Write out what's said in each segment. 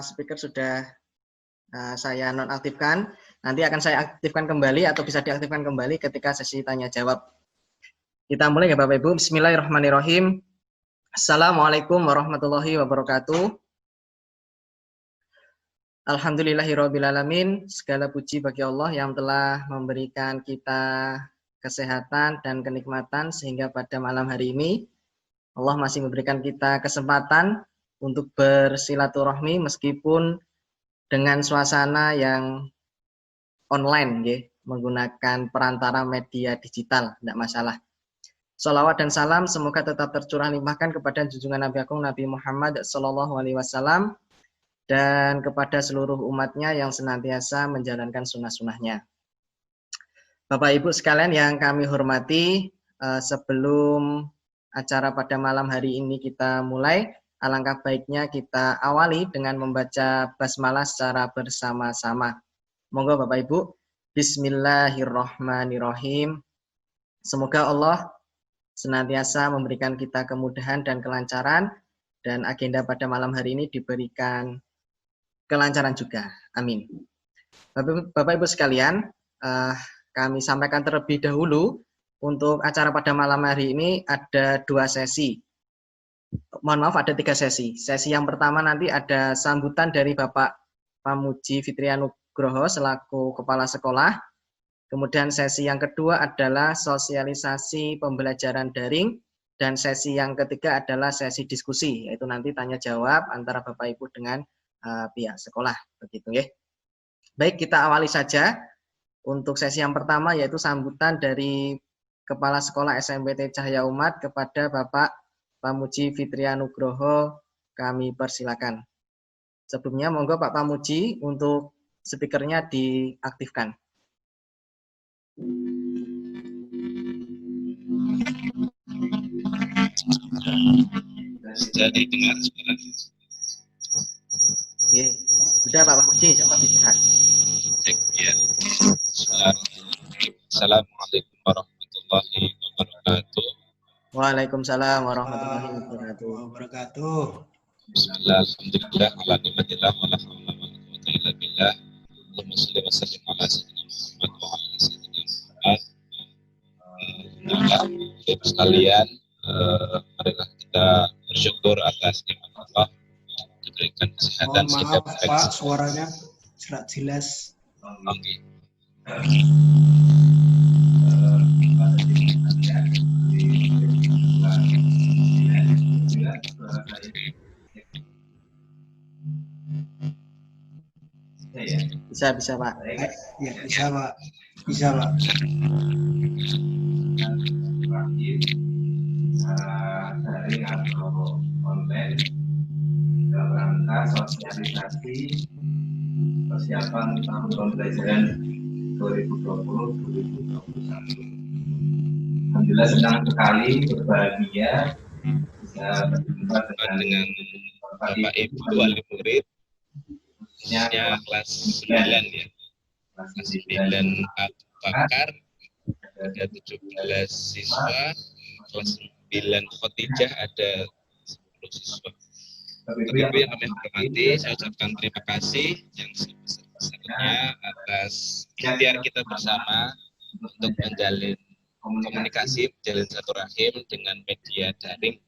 speaker sudah saya nonaktifkan. Nanti akan saya aktifkan kembali atau bisa diaktifkan kembali ketika sesi tanya jawab. Kita mulai ya Bapak Ibu. Bismillahirrahmanirrahim. Assalamualaikum warahmatullahi wabarakatuh. Alhamdulillahirrabbilalamin. Segala puji bagi Allah yang telah memberikan kita kesehatan dan kenikmatan sehingga pada malam hari ini Allah masih memberikan kita kesempatan untuk bersilaturahmi meskipun dengan suasana yang online, ya, menggunakan perantara media digital, tidak masalah. Sholawat dan salam semoga tetap tercurah limpahkan kepada junjungan Nabi Agung Nabi Muhammad SAW dan kepada seluruh umatnya yang senantiasa menjalankan sunnah-sunnahnya. Bapak Ibu sekalian yang kami hormati, sebelum acara pada malam hari ini kita mulai, alangkah baiknya kita awali dengan membaca basmalah secara bersama-sama. Monggo Bapak Ibu. Bismillahirrahmanirrahim. Semoga Allah senantiasa memberikan kita kemudahan dan kelancaran, dan agenda pada malam hari ini diberikan kelancaran juga. Amin. Bapak Ibu sekalian, kami sampaikan terlebih dahulu untuk acara pada malam hari ini ada 2 sesi. Mohon maaf, ada 3 sesi. Sesi yang pertama nanti ada sambutan dari Bapak Pamuji Fitrianugroho selaku Kepala Sekolah. Kemudian sesi yang kedua adalah sosialisasi pembelajaran daring. Dan sesi yang ketiga adalah sesi diskusi, yaitu nanti tanya jawab antara Bapak Ibu dengan pihak sekolah. Begitu ya. Baik, kita awali saja. Untuk sesi yang pertama yaitu sambutan dari Kepala Sekolah SMPT Cahaya Umat kepada Bapak Pamuji Fitrianugroho, kami persilakan. Sebelumnya monggo Pak Pamuji untuk speakernya diaktifkan. Jadi dengar suara. Oke, sudah Pak Pamuji, coba bisa. Cek ya. Assalamualaikum warahmatullahi wabarakatuh. Waalaikumsalam warahmatullahi wabarakatuh. Bismillah, alhamdulillah, ala ni'matillah, wa la hawla wa la quwwata illa billah. Allahumma shalli wa sallim ala sayyidina Muhammad wa ala sayyidina Muhammad. Alhamdulillah, Bapak sekalian, marilah kita bersyukur atas nikmat Allah diberikan kesehatan sehingga Pak, suaranya tidak jelas. Oke. Bisa Pak. Ya, bisa Pak. Bisa Pak. Daring atau online dalam rangka sosialisasi persiapan tahun pembelajaran 2020-2021. Alhamdulillah senang sekali, berbahagia bisa berjumpa dengan Bapak Ibu wali murid khususnya kelas 9 ya. Kelas 9 Abu Bakar ada 17 siswa, kelas 9 Khotijah ada 10 siswa. Bapak Ibu yang kami hormati, saya ucapkan terima kasih yang sebesar-besarnya atas ikhtiar kita bersama untuk menjalin komunikasi, menjalin silaturahim dengan media daring,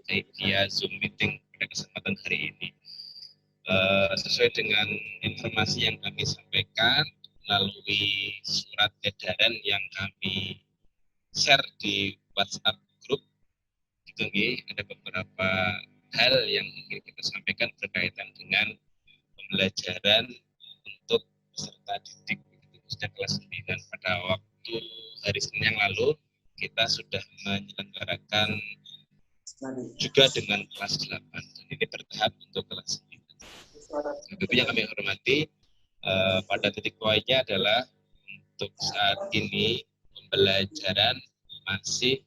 media Zoom meeting pada kesempatan hari ini. Sesuai dengan informasi yang kami sampaikan melalui surat edaran yang kami share di WhatsApp grup, gitu, ada beberapa hal yang ingin kita sampaikan berkaitan dengan pembelajaran untuk peserta didik, khususnya kelas 9. Pada waktu hari Senin yang lalu kita sudah menyelenggarakan juga dengan kelas 8 dan ini bertahap untuk kelas 9. Tentu yang kami hormati, pada titik poinnya adalah untuk saat ini pembelajaran masih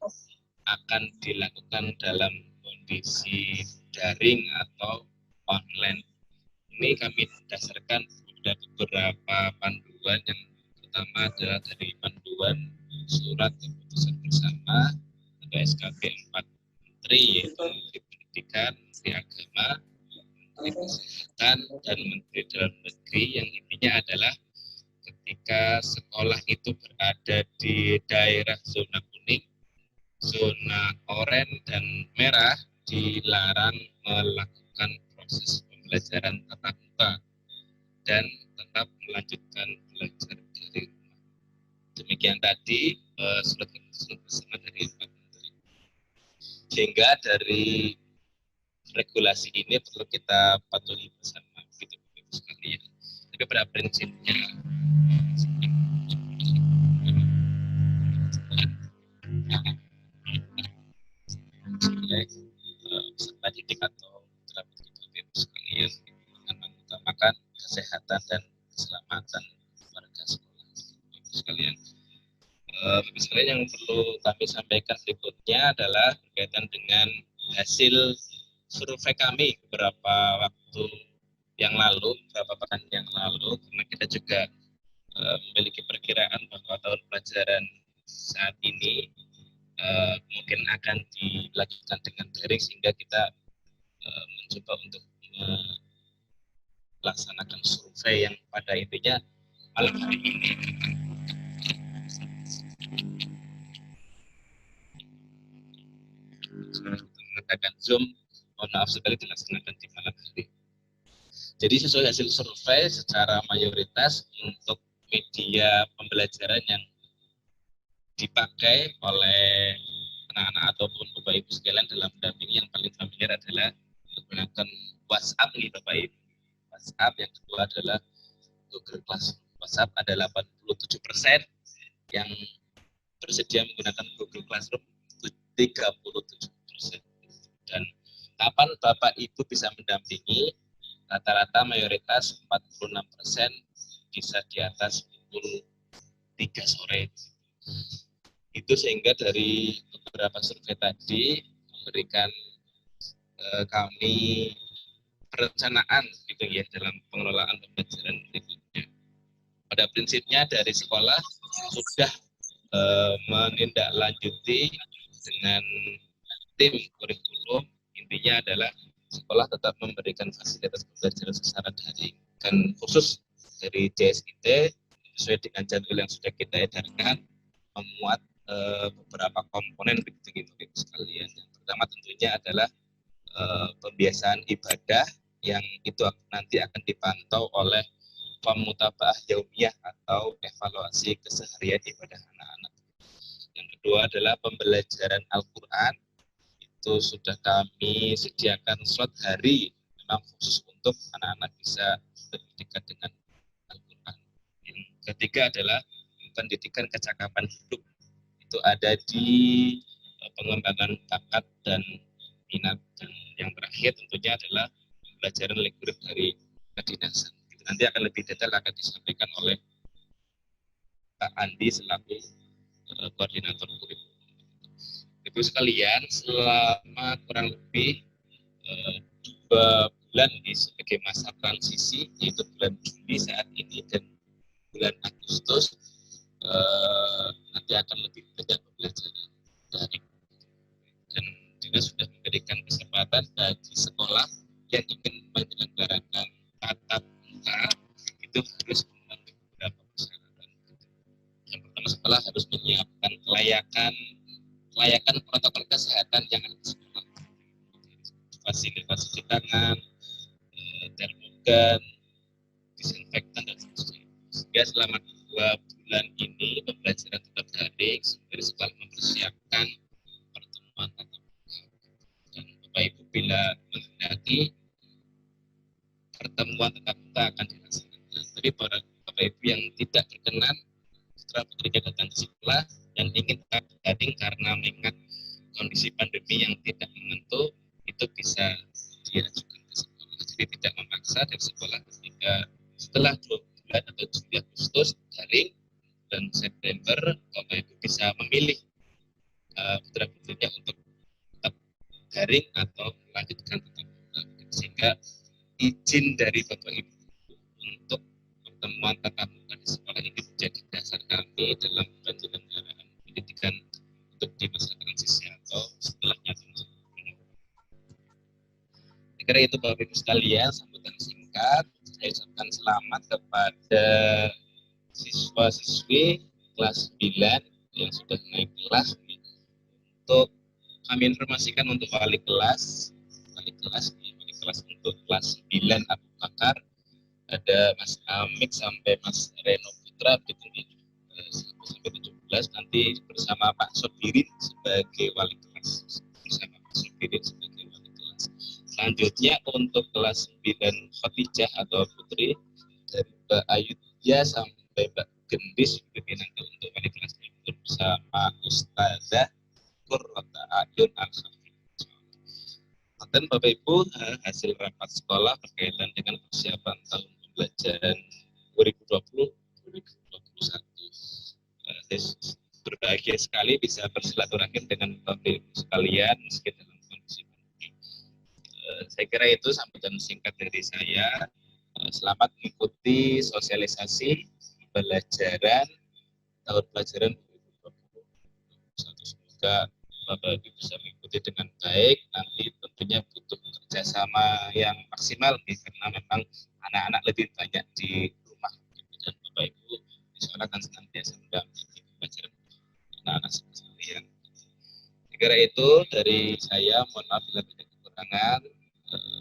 akan dilakukan dalam kondisi daring atau online. Ini kami dasarkan pada beberapa panduan, yang pertama adalah dari panduan surat keputusan bersama atau SKB 4 Menteri, yaitu Menteri Pendidikan, Menteri Agama, Menteri Kesehatan dan Menteri Dalam Negeri, yang intinya adalah ketika sekolah itu berada di daerah zona kuning, zona oranye dan merah, dilarang melakukan proses pembelajaran tatap muka dan tetap melanjutkan belajar dari rumah. Demikian tadi surat keputusan bersama dari Pak Menteri. Sehingga dari regulasi ini perlu kita patuhi bersama, gitu sekalian. Tapi pada prinsipnya peserta didik atau putra-putri sekalian dengan mengutamakan kesehatan dan keselamatan warga sekolah sekalian. Bapak sekalian, yang perlu kami sampaikan berikutnya adalah berkaitan dengan hasil survei kami beberapa waktu yang lalu, beberapa pekan yang lalu, karena kita juga memiliki perkiraan bahwa tahun pelajaran saat ini mungkin akan dilakukan dengan daring, sehingga kita mencoba untuk melaksanakan survei yang pada intinya malam hari ini mengatakan Zoom, mohon maaf sekali dilaksanakan di malam hari. Jadi sesuai hasil survei secara mayoritas untuk media pembelajaran yang dipakai oleh anak-anak ataupun Bapak Ibu sekalian dalam mendampingi, yang paling familiar adalah menggunakan WhatsApp nih Bapak Ibu. WhatsApp, yang kedua adalah Google Classroom. WhatsApp ada 87% yang bersedia menggunakan Google Classroom, 37%. Dan kapan Bapak Ibu bisa mendampingi, rata-rata mayoritas 46% bisa di atas pukul 3 sore. Itu sehingga dari beberapa survei tadi memberikan kami perencanaan gitu ya dalam pengelolaan pembelajaran berikutnya. Pada prinsipnya dari sekolah sudah menindaklanjuti dengan tim kurikulum, intinya adalah sekolah tetap memberikan fasilitas pembelajaran secara daring, dan khusus dari JSIT sesuai dengan jadwal yang sudah kita edarkan memuat beberapa komponen begitu sekalian. Yang pertama tentunya adalah pembiasaan ibadah, yang itu nanti akan dipantau oleh pemutabaah yaumiyah atau evaluasi keseharian ibadah anak-anak. Yang kedua adalah pembelajaran Al-Quran, itu sudah kami sediakan slot hari memang khusus untuk anak-anak bisa lebih dekat dengan Al-Quran. Yang ketiga adalah pendidikan kecakapan hidup, itu ada di pengembangan bakat dan minat. Dan yang terakhir tentunya adalah pembelajaran lingkungan dari kedinasan. Itu nanti akan lebih detail akan disampaikan oleh Pak Andi selaku koordinator kurikulum. Ibu sekalian, selama kurang lebih 2 bulan ini sebagai masa transisi, yaitu bulan Juli saat ini dan bulan Agustus, nanti akan lebih banyak pembelajaran daring. Dan juga sudah memberikan kesempatan bagi sekolah yang ingin menyelenggarakan tatap muka itu harus memenuhi beberapa persyaratan. Yang pertama, sekolah harus menyiapkan kelayakan protokol kesehatan yang ada di sekolah, fasilitas cuci tangan, termogan, disinfektan dan sebagainya. Sehingga selama 2 bulan ini pembelajaran tetap daring, dari sekolah mempersiapkan pertemuan tatap muka. Dan Bapak Ibu bila menghendaki pertemuan tatap muka akan dilaksanakan. Tapi para Bapak Ibu yang tidak berkenan setelah putrinya datang ke sekolah dan ingin tetap daring karena mengingat kondisi pandemi yang tidak menentu, itu bisa diajukan ke sekolah. Jadi tidak memaksa dari sekolah ketika setelah 2 bulan atau Juli Agustus daring, dan September Bapak Ibu bisa memilih putra putrinya untuk tetap daring atau melanjutkan tetap muka. Sehingga izin dari Bapak Ibu untuk pertemuan tatap muka di sekolah ini menjadi dasar kami dalam penyelenggaraan pendidikan untuk di masa transisi atau setelahnya. Kira itu Bapak Ibu sekalian, sambutan singkat. Saya ucapkan selamat kepada siswa-siswi kelas 9 yang sudah naik kelas. Untuk kami informasikan untuk wali kelas untuk kelas 9 Abu Bakar, ada Mas Amik sampai Mas Reno Putra sampai 17, nanti bersama Pak Sobirin sebagai wali kelas. Selanjutnya untuk kelas 9 Khadijah atau Putri, dari Mbak Ayudya sampai Mbak Gendis nanti untuk wali kelas bersama Ustazah Qurrata Ayun Al-Khafif. Dan Bapak Ibu, hasil rapat sekolah berkaitan dengan persiapan tahun pembelajaran 2020-2021. Saya berbahagia sekali bisa bersilaturahmi dengan Bapak Ibu sekalian meski dalam kondisi pandemi. Saya kira itu sambutan singkat dari saya. Selamat mengikuti sosialisasi pembelajaran tahun pelajaran 2020. Semoga Bapak Ibu bisa mengikuti dengan baik. Nanti tentunya butuh kerjasama yang maksimal karena memang anak-anak lebih banyak di rumah, dan Bapak Ibu insya Allah akan senantiasa mendampingi pelajaran anak-anak sekalian. Kira itu dari saya, mohon maaf bila ada kekurangan.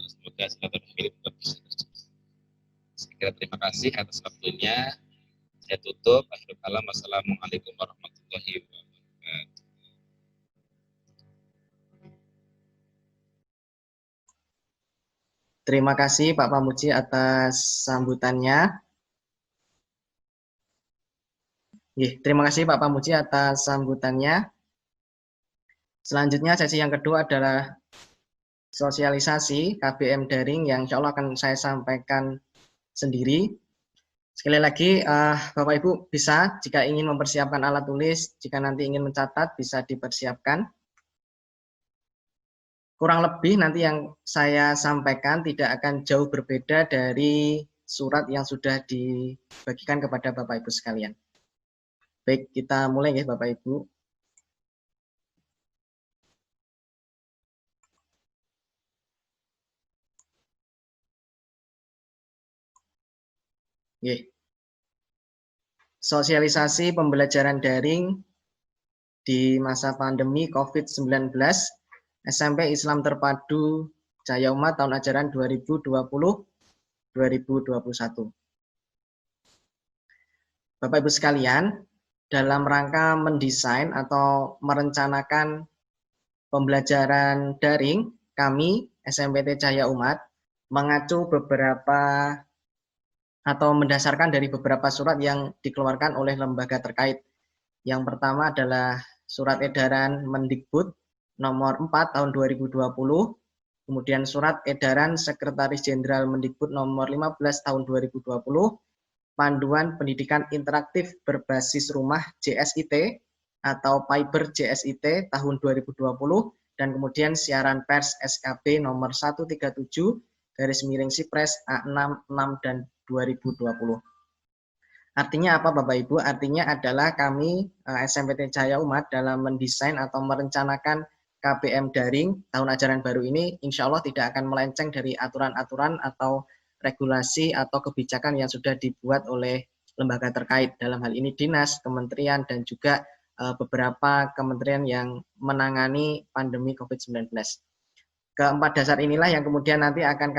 Semoga silaturahmi tetap bisa terjaga. Saya terima kasih atas waktunya. Saya tutup. Akhirul kalam. Wassalamualaikum warahmatullahi wabarakatuh. Terima kasih Pak Pamuji atas sambutannya. Terima kasih Pak Pamuji atas sambutannya. Selanjutnya sesi yang kedua adalah sosialisasi KBM daring yang insya Allah akan saya sampaikan sendiri. Sekali lagi Bapak Ibu bisa jika ingin mempersiapkan alat tulis, jika nanti ingin mencatat bisa dipersiapkan. Kurang lebih nanti yang saya sampaikan tidak akan jauh berbeda dari surat yang sudah dibagikan kepada Bapak Ibu sekalian. Baik, kita mulai ya Bapak Ibu. Sosialisasi pembelajaran daring di masa pandemi COVID-19 SMP Islam Terpadu Cahaya Umat tahun ajaran 2020-2021. Bapak Ibu sekalian, dalam rangka mendesain atau merencanakan pembelajaran daring, kami SMPT Cahaya Umat mengacu beberapa atau mendasarkan dari beberapa surat yang dikeluarkan oleh lembaga terkait. Yang pertama adalah surat edaran Mendikbud nomor 4 tahun 2020, kemudian surat edaran Sekretaris Jenderal Mendikbud nomor 15 tahun 2020, Panduan Pendidikan Interaktif Berbasis Rumah JSIT atau Fiber JSIT tahun 2020, dan kemudian siaran pers SKP nomor 137/Sipres A66 dan 2020. Artinya apa Bapak Ibu? Artinya adalah kami SMPT Cahaya Umat dalam mendesain atau merencanakan KBM daring tahun ajaran baru ini insya Allah tidak akan melenceng dari aturan-aturan atau regulasi atau kebijakan yang sudah dibuat oleh lembaga terkait, dalam hal ini dinas, kementerian, dan juga beberapa kementerian yang menangani pandemi COVID-19. Keempat dasar inilah yang kemudian nanti akan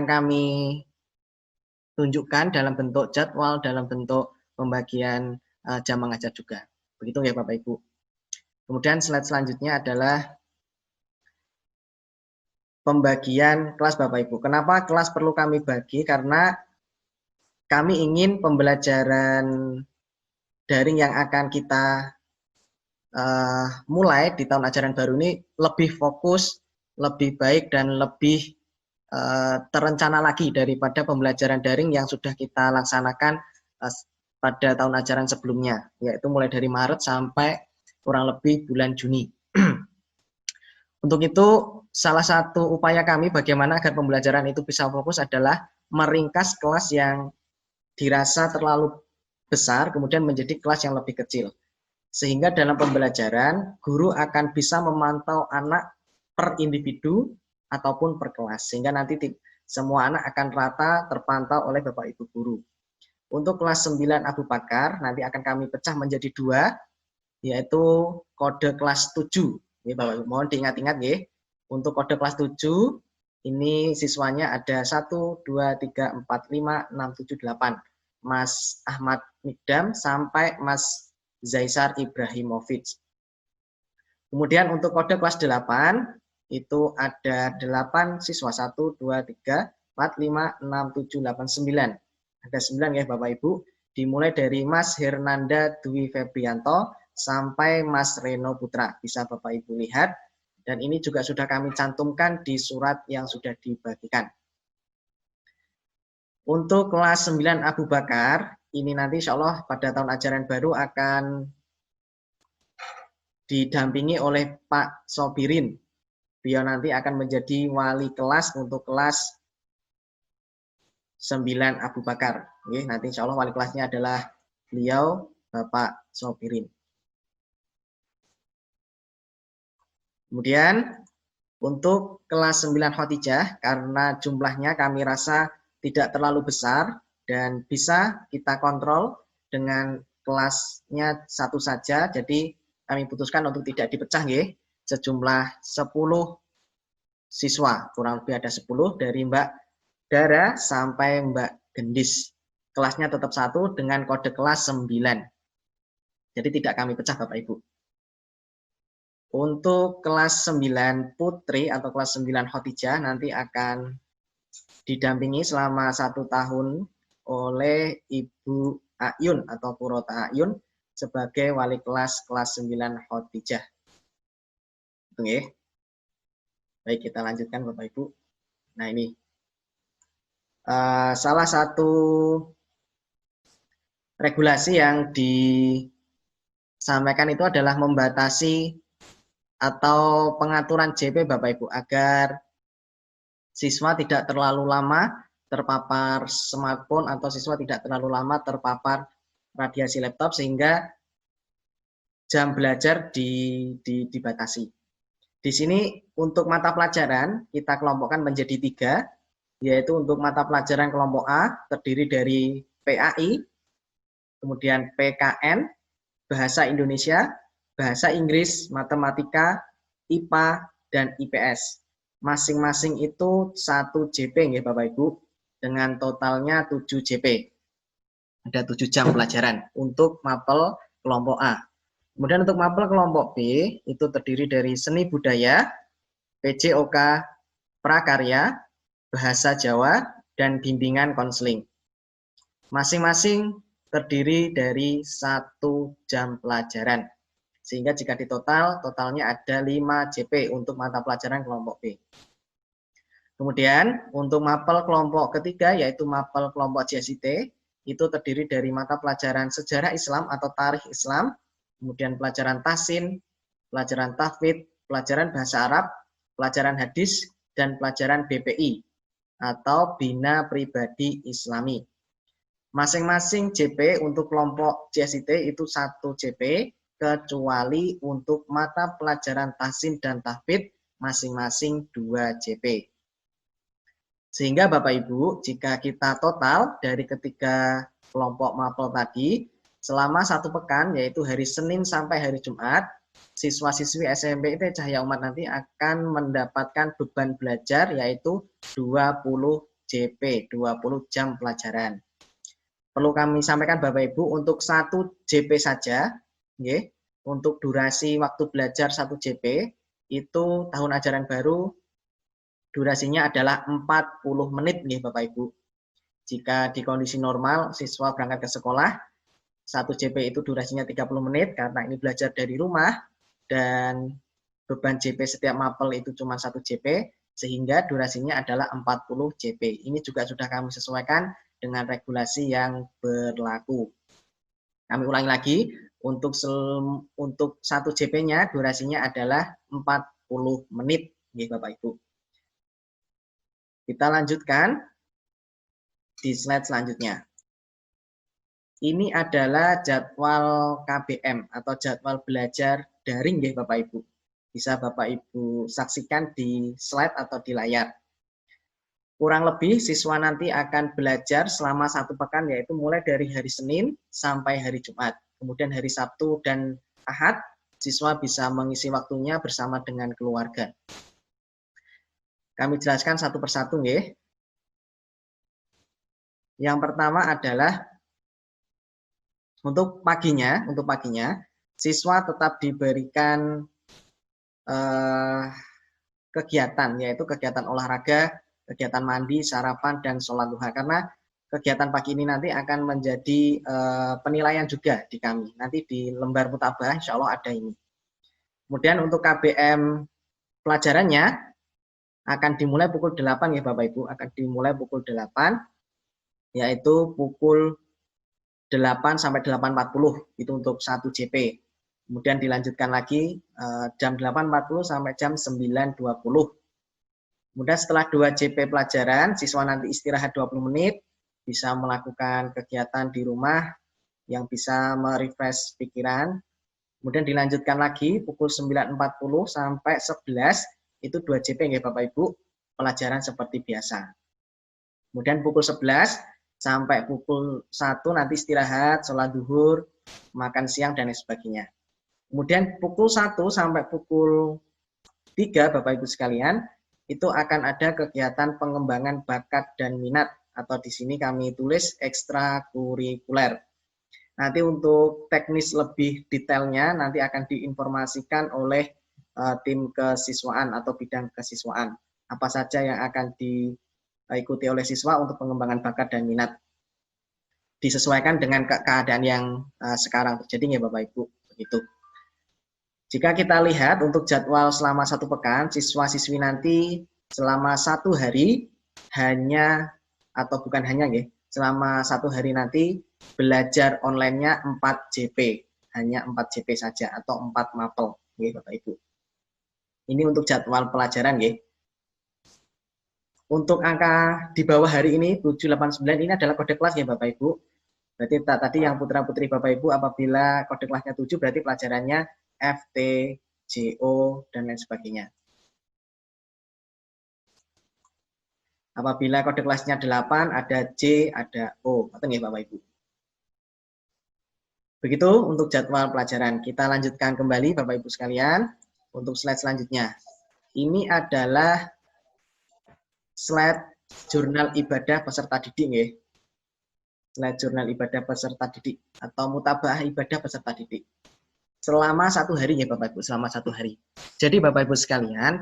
kami tunjukkan dalam bentuk jadwal, dalam bentuk pembagian jam mengajar juga. Begitu ya Bapak Ibu. Kemudian slide selanjutnya adalah pembagian kelas Bapak Ibu. Kenapa kelas perlu kami bagi? Karena kami ingin pembelajaran daring yang akan kita mulai di tahun ajaran baru ini lebih fokus, lebih baik, dan lebih terencana lagi daripada pembelajaran daring yang sudah kita laksanakan pada tahun ajaran sebelumnya, yaitu mulai dari Maret sampai kurang lebih bulan Juni. Untuk itu, salah satu upaya kami bagaimana agar pembelajaran itu bisa fokus adalah meringkas kelas yang dirasa terlalu besar, kemudian menjadi kelas yang lebih kecil. Sehingga dalam pembelajaran, guru akan bisa memantau anak per individu ataupun per kelas, sehingga nanti semua anak akan rata terpantau oleh Bapak Ibu guru. Untuk kelas 9 Abu Bakar nanti akan kami pecah menjadi 2, yaitu kode kelas 7. Ya, Bapak Ibu, mohon diingat-ingat ya. Untuk kode kelas 7 ini siswanya ada 1, 2, 3, 4, 5, 6, 7, 8. Mas Ahmad Mikdam sampai Mas Zaisar Ibrahimovic. Kemudian untuk kode kelas 8 itu ada 8 siswa, 1, 2, 3, 4, 5, 6, 7, 8, 9. Ada 9 ya Bapak Ibu, dimulai dari Mas Hernanda Dwi Febrianto sampai Mas Reno Putra. Bisa Bapak Ibu lihat, dan ini juga sudah kami cantumkan di surat yang sudah dibagikan. Untuk kelas 9 Abu Bakar, ini nanti insya Allah pada tahun ajaran baru akan didampingi oleh Pak Sobirin. Beliau nanti akan menjadi wali kelas untuk kelas 9 Abu Bakar. Oke, nanti insya Allah wali kelasnya adalah beliau, Bapak Sobirin. Kemudian untuk kelas 9 Khotijah, karena jumlahnya kami rasa tidak terlalu besar dan bisa kita kontrol dengan kelasnya satu saja, jadi kami putuskan untuk tidak dipecah ya, sejumlah 10 siswa, kurang lebih ada 10 dari Mbak Dara sampai Mbak Gendis. Kelasnya tetap satu dengan kode kelas 9. Jadi tidak kami pecah Bapak Ibu. Untuk kelas 9 Putri atau kelas 9 Khotijah nanti akan didampingi selama 1 tahun oleh Ibu Ayun atau Purota Ayun sebagai wali kelas 9 Khotijah. Oke. Baik, kita lanjutkan Bapak Ibu. Nah ini salah satu regulasi yang disampaikan itu adalah membatasi atau pengaturan JP Bapak Ibu agar siswa tidak terlalu lama terpapar smartphone atau siswa tidak terlalu lama terpapar radiasi laptop sehingga jam belajar dibatasi. Di sini untuk mata pelajaran kita kelompokkan menjadi 3, yaitu untuk mata pelajaran kelompok A terdiri dari PAI, kemudian PKN, Bahasa Indonesia, Bahasa Inggris, Matematika, IPA, dan IPS. Masing-masing itu 1 JP ya Bapak Ibu, dengan totalnya 7 JP. Ada 7 jam pelajaran untuk mapel kelompok A. Kemudian untuk mapel kelompok B itu terdiri dari seni budaya, PJOK, prakarya, bahasa Jawa, dan bimbingan konseling. Masing-masing terdiri dari 1 jam pelajaran. Sehingga jika totalnya ada 5 JP untuk mata pelajaran kelompok B. Kemudian untuk mapel kelompok ketiga yaitu mapel kelompok JSIT itu terdiri dari mata pelajaran sejarah Islam atau tarikh Islam, kemudian pelajaran tahsin, pelajaran tahfidz, pelajaran bahasa Arab, pelajaran hadis, dan pelajaran BPI atau Bina Pribadi Islami. Masing-masing JP untuk kelompok JSIT itu 1 JP, kecuali untuk mata pelajaran tahsin dan tahfidz masing-masing 2 JP. Sehingga Bapak Ibu, jika kita total dari ketiga kelompok mapel tadi, selama 1 pekan, yaitu hari Senin sampai hari Jumat, siswa-siswi SMP IT Cahaya Umat nanti akan mendapatkan beban belajar yaitu 20 JP, 20 jam pelajaran. Perlu kami sampaikan Bapak Ibu, untuk 1 JP saja, untuk durasi waktu belajar 1 JP, itu tahun ajaran baru durasinya adalah 40 menit nih Bapak Ibu. Jika di kondisi normal siswa berangkat ke sekolah, 1 JP itu durasinya 30 menit karena ini belajar dari rumah dan beban JP setiap mapel itu cuma 1 JP sehingga durasinya adalah 40 JP. Ini juga sudah kami sesuaikan dengan regulasi yang berlaku. Kami ulangi lagi, untuk 1 JP-nya durasinya adalah 40 menit nih Bapak Ibu. Kita lanjutkan di slide selanjutnya. Ini adalah jadwal KBM atau jadwal belajar daring ya Bapak Ibu. bisa Bapak Ibu saksikan di slide atau di layar. Kurang lebih siswa nanti akan belajar selama 1 pekan, yaitu mulai dari hari Senin sampai hari Jumat. Kemudian hari Sabtu dan Ahad, siswa bisa mengisi waktunya bersama dengan keluarga. Kami jelaskan satu persatu, nggih. Yang pertama adalah untuk paginya, siswa tetap diberikan kegiatan, yaitu kegiatan olahraga, kegiatan mandi, sarapan, dan sholat duha. Karena kegiatan pagi ini nanti akan menjadi penilaian juga di kami. Nanti di lembar mutabah, insya Allah ada ini. Kemudian untuk KBM pelajarannya akan dimulai pukul 8 ya Bapak Ibu, akan dimulai pukul 8, yaitu pukul 8 sampai 8.40, itu untuk 1 JP. Kemudian dilanjutkan lagi jam 8.40 sampai jam 9.20. Kemudian setelah 2 JP pelajaran, siswa nanti istirahat 20 menit, bisa melakukan kegiatan di rumah yang bisa merefresh pikiran. Kemudian dilanjutkan lagi pukul 9.40 sampai 11, itu 2 JP ya Bapak Ibu, pelajaran seperti biasa. Kemudian pukul 11 sampai pukul 1 nanti istirahat, sholat duhur, makan siang, dan lain sebagainya. Kemudian pukul 1 sampai pukul 3 Bapak Ibu sekalian, itu akan ada kegiatan pengembangan bakat dan minat, atau di sini kami tulis ekstrakurikuler. Nanti untuk teknis lebih detailnya nanti akan diinformasikan oleh tim kesiswaan atau bidang kesiswaan. Apa saja yang akan diikuti oleh siswa untuk pengembangan bakat dan minat. Disesuaikan dengan keadaan yang sekarang terjadi ya Bapak Ibu. Begitu. Jika kita lihat untuk jadwal selama 1 pekan, siswa-siswi nanti selama 1 hari hanya, atau bukan hanya ya, selama 1 hari nanti belajar online-nya 4 JP. Hanya 4 JP saja atau 4 mapel ya Bapak Ibu. Ini untuk jadwal pelajaran ya. Untuk angka di bawah hari ini 789 ini adalah kode kelas ya Bapak Ibu. Berarti tadi yang putra-putri Bapak Ibu apabila kode kelasnya 7 berarti pelajarannya FT, JO, dan lain sebagainya. Apabila kode kelasnya 8 ada J, ada O. Betul ya Bapak Ibu. Begitu untuk jadwal pelajaran. Kita lanjutkan kembali Bapak Ibu sekalian untuk slide selanjutnya. Ini adalah slide jurnal ibadah peserta didik ya. Slide jurnal ibadah peserta didik atau mutabaah ibadah peserta didik. Selama 1 hari ya Bapak Ibu, selama 1 hari. Jadi Bapak Ibu sekalian,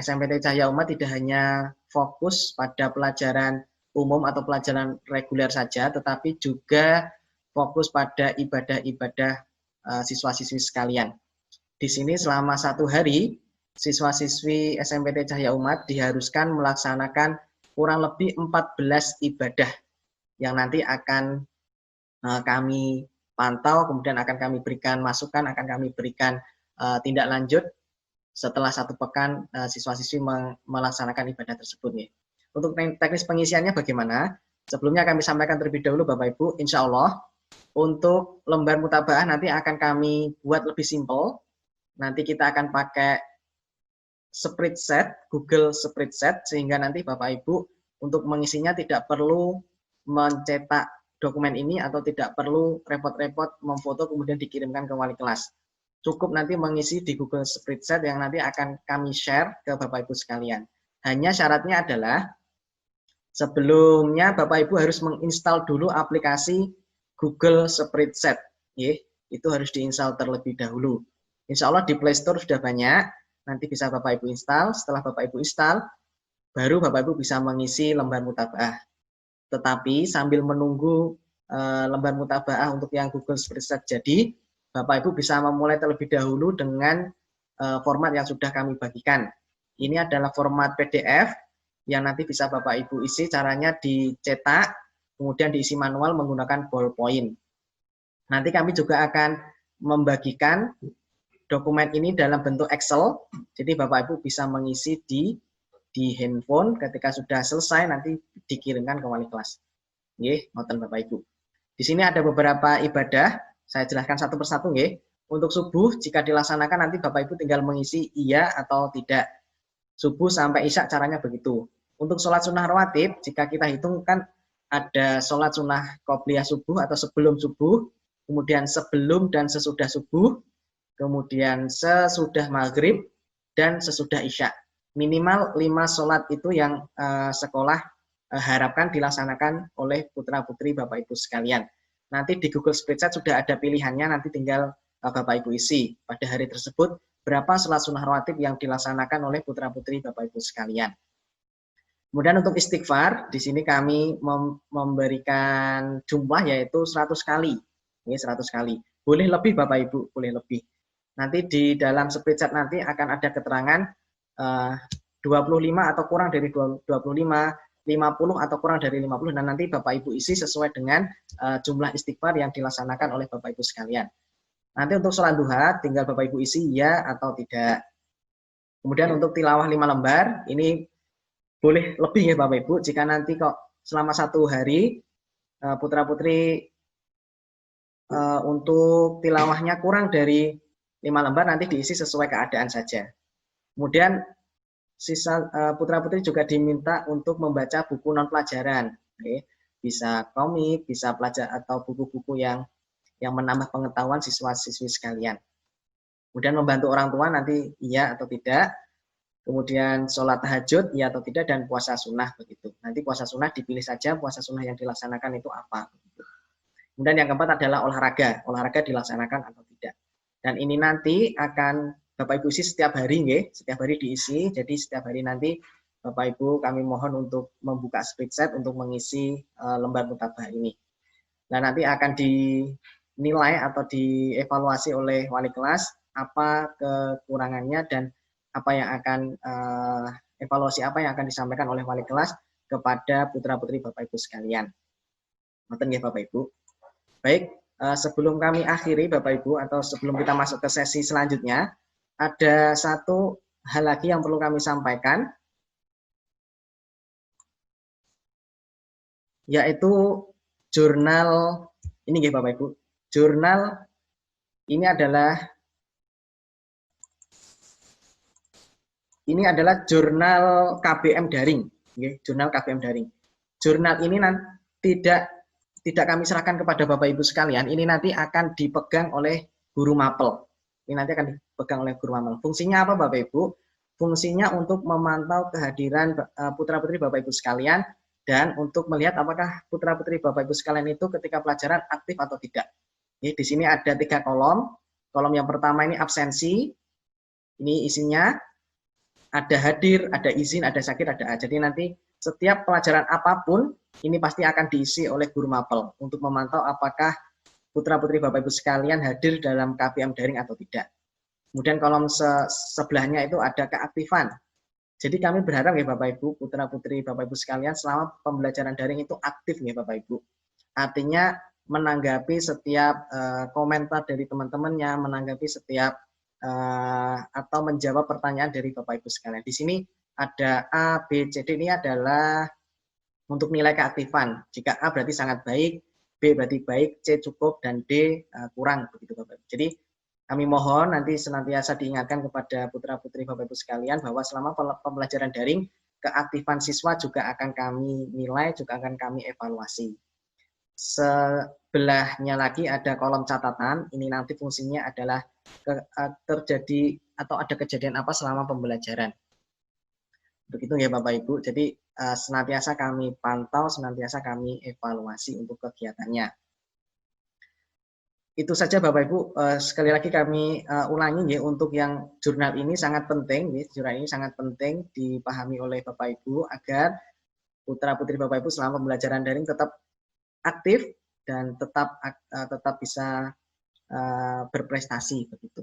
SMPT Cahaya Umat tidak hanya fokus pada pelajaran umum atau pelajaran reguler saja, tetapi juga fokus pada ibadah-ibadah siswa-siswi sekalian. Di sini selama 1 hari, siswa-siswi SMPT Cahaya Umat diharuskan melaksanakan kurang lebih 14 ibadah yang nanti akan kami pantau, kemudian akan kami berikan masukan, akan kami berikan tindak lanjut setelah 1 pekan siswa-siswi melaksanakan ibadah tersebut. Ya. Untuk teknis pengisiannya bagaimana? Sebelumnya kami sampaikan terlebih dahulu Bapak Ibu, insya Allah untuk lembar mutabaah nanti akan kami buat lebih simpel. Nanti kita akan pakai spreadsheet, Google Spreadsheet, sehingga nanti Bapak Ibu untuk mengisinya tidak perlu mencetak dokumen ini atau tidak perlu repot-repot memfoto kemudian dikirimkan ke wali kelas. Cukup nanti mengisi di Google Spreadsheet yang nanti akan kami share ke Bapak Ibu sekalian. Hanya syaratnya adalah sebelumnya Bapak Ibu harus menginstal dulu aplikasi Google Spreadsheet. Itu harus diinstal terlebih dahulu. Insya Allah di Play Store sudah banyak, nanti bisa Bapak Ibu install. Setelah Bapak Ibu install, baru Bapak Ibu bisa mengisi lembar mutabaah. Tetapi sambil menunggu lembar mutabaah untuk yang Google Spreadsheet jadi, Bapak Ibu bisa memulai terlebih dahulu dengan format yang sudah kami bagikan. Ini adalah format PDF yang nanti bisa Bapak Ibu isi, caranya dicetak, kemudian diisi manual menggunakan ballpoint. Nanti kami juga akan membagikan dokumen ini dalam bentuk Excel, jadi Bapak Ibu bisa mengisi di handphone, ketika sudah selesai nanti dikirimkan ke wali kelas. Nggih, ngoten Bapak Ibu. Di sini ada beberapa ibadah, saya jelaskan satu persatu nggih. Untuk subuh jika dilaksanakan nanti Bapak Ibu tinggal mengisi iya atau tidak. Subuh sampai isya caranya begitu. Untuk sholat sunnah rawatib, jika kita hitung kan ada sholat sunnah qobliyah subuh atau sebelum subuh, kemudian sebelum dan sesudah subuh, kemudian sesudah maghrib, dan sesudah isya. Minimal 5 sholat itu yang sekolah harapkan dilaksanakan oleh putra-putri Bapak Ibu sekalian. Nanti di Google Spreadsheet sudah ada pilihannya, nanti tinggal Bapak Ibu isi pada hari tersebut berapa sholat sunnah rawatib yang dilaksanakan oleh putra-putri Bapak Ibu sekalian. Kemudian untuk istighfar, di sini kami memberikan jumlah yaitu 100 kali. Ini 100 kali. Boleh lebih Bapak Ibu, boleh lebih. Nanti di dalam spreadsheet nanti akan ada keterangan 25 atau kurang dari 25, 50 atau kurang dari 50, dan nanti Bapak Ibu isi sesuai dengan jumlah istighfar yang dilaksanakan oleh Bapak Ibu sekalian. Nanti untuk sholat duha tinggal Bapak Ibu isi ya atau tidak. Kemudian untuk tilawah 5 lembar, ini boleh lebih ya Bapak Ibu, jika nanti kok selama 1 hari putra-putri untuk tilawahnya kurang dari 5 lembar, nanti diisi sesuai keadaan saja. Kemudian sisa putra-putri juga diminta untuk membaca buku non pelajaran, bisa komik, bisa pelajar atau buku-buku yang menambah pengetahuan siswa-siswi sekalian. Kemudian membantu orang tua nanti iya atau tidak. Kemudian sholat tahajud iya atau tidak, dan puasa sunnah begitu. Nanti puasa sunnah dipilih saja puasa sunnah yang dilaksanakan itu apa. Kemudian yang keempat adalah olahraga dilaksanakan atau tidak. Dan ini nanti akan Bapak Ibu isi setiap hari, setiap hari diisi. Jadi setiap hari nanti Bapak Ibu kami mohon untuk membuka spreadsheet untuk mengisi lembar mutabah ini. Nah nanti akan dinilai atau dievaluasi oleh wali kelas apa kekurangannya dan apa yang akan evaluasi apa yang akan disampaikan oleh wali kelas kepada putra-putri Bapak Ibu sekalian. Ngoten nggih Bapak Ibu. Baik, sebelum kami akhiri Bapak Ibu atau sebelum kita masuk ke sesi selanjutnya, ada satu hal lagi yang perlu kami sampaikan, yaitu jurnal ini nggih Bapak Ibu. Jurnal ini adalah jurnal KBM daring, jurnal KBM daring. Jurnal ini tidak kami serahkan kepada Bapak Ibu sekalian. Ini nanti akan dipegang oleh guru mapel. Ini nanti akan dipegang oleh guru mapel. Fungsinya apa Bapak Ibu? Fungsinya untuk memantau kehadiran putra-putri Bapak Ibu sekalian dan untuk melihat apakah putra-putri Bapak Ibu sekalian itu ketika pelajaran aktif atau tidak. Di sini ada 3 kolom. Kolom yang pertama ini absensi. Ini isinya ada hadir, ada izin, ada sakit, ada A. Jadi nanti setiap pelajaran apapun ini pasti akan diisi oleh guru mapel untuk memantau apakah putra-putri Bapak Ibu sekalian hadir dalam KBM daring atau tidak. Kemudian kolom sebelahnya itu ada keaktifan. Jadi kami berharap ya Bapak Ibu, putra-putri Bapak Ibu sekalian selama pembelajaran daring itu aktif ya Bapak Ibu. Artinya menanggapi setiap komentar dari teman-temannya, menanggapi setiap atau menjawab pertanyaan dari Bapak Ibu sekalian. Di sini ada A, B, C, D, ini adalah untuk nilai keaktifan. Jika A berarti sangat baik, B berarti baik, C cukup, dan D kurang begitu Bapak Ibu. Jadi kami mohon nanti senantiasa diingatkan kepada putra-putri Bapak Ibu sekalian bahwa selama pembelajaran daring, keaktifan siswa juga akan kami nilai, juga akan kami evaluasi. Sebelahnya lagi ada kolom catatan, ini nanti fungsinya adalah terjadi atau ada kejadian apa selama pembelajaran. Begitu ya Bapak Ibu, jadi senantiasa kami pantau, senantiasa kami evaluasi untuk kegiatannya. Itu saja Bapak Ibu, sekali lagi kami ulangi ya, untuk yang jurnal ini sangat penting, jurnal ini sangat penting dipahami oleh Bapak Ibu agar putra-putri Bapak Ibu selama pembelajaran daring tetap aktif dan tetap bisa berprestasi begitu.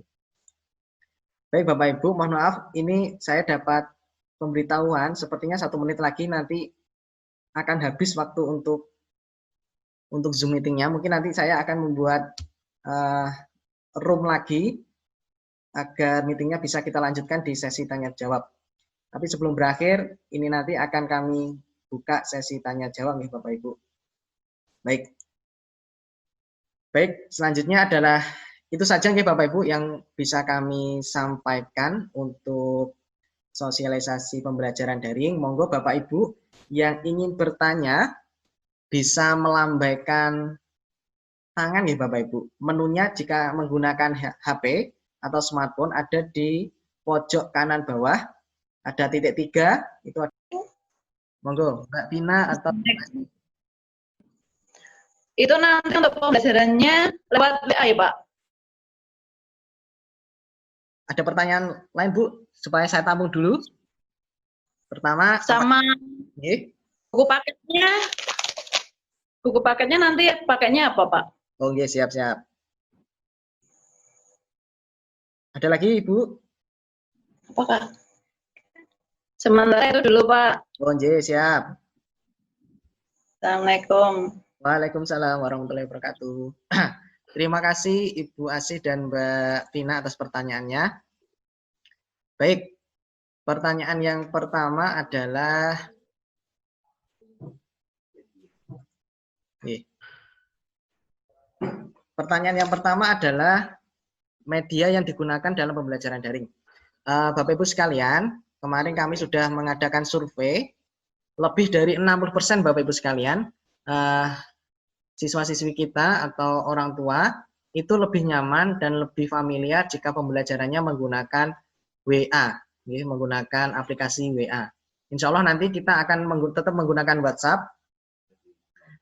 Baik Bapak Ibu, mohon maaf ini saya dapat pemberitahuan sepertinya 1 menit lagi nanti akan habis waktu untuk Zoom meetingnya. Mungkin nanti saya akan membuat room lagi agar meetingnya bisa kita lanjutkan di sesi tanya jawab. Tapi sebelum berakhir ini nanti akan kami buka sesi tanya jawab nih Bapak Ibu. Baik, selanjutnya adalah Itu saja nggih Bapak Ibu yang bisa kami sampaikan untuk sosialisasi pembelajaran daring. Monggo Bapak Ibu yang ingin bertanya bisa melambaikan tangan ya Bapak Ibu. Menunya jika menggunakan HP atau smartphone ada di pojok kanan bawah, ada titik 3, itu ada. Monggo Mbak Tina atau itu nanti untuk pembelajarannya lewat WA ya Pak? Ada pertanyaan lain Bu, supaya saya tampung dulu. Pertama, sama okay. buku paketnya nanti pakainya apa Pak? Oh iya, siap-siap. Ada lagi Ibu? Apakah? Sementara itu dulu Pak. Oh iya, siap. Assalamualaikum. Waalaikumsalam warahmatullahi wabarakatuh. Terima kasih Ibu Asih dan Mbak Tina atas pertanyaannya. Baik, pertanyaan yang pertama adalah media yang digunakan dalam pembelajaran daring. Bapak Ibu sekalian, kemarin kami sudah mengadakan survei, lebih dari 60% Bapak Ibu sekalian, siswa-siswi kita atau orang tua itu lebih nyaman dan lebih familiar jika pembelajarannya menggunakan WA, menggunakan aplikasi WA. Insya Allah nanti kita akan tetap menggunakan WhatsApp,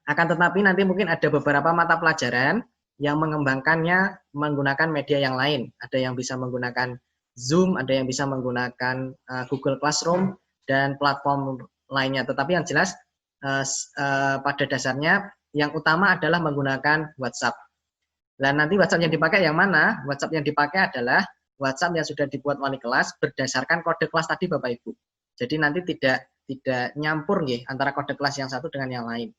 akan tetapi nanti mungkin ada beberapa mata pelajaran yang mengembangkannya menggunakan media yang lain. Ada yang bisa menggunakan Zoom, ada yang bisa menggunakan Google Classroom, dan platform lainnya. Tetapi yang jelas pada dasarnya yang utama adalah menggunakan WhatsApp. Dan nanti WhatsApp yang dipakai yang mana? WhatsApp yang dipakai adalah WhatsApp yang sudah dibuat wali kelas berdasarkan kode kelas tadi Bapak Ibu. Jadi nanti tidak nyampur nih antara kode kelas yang satu dengan yang lain.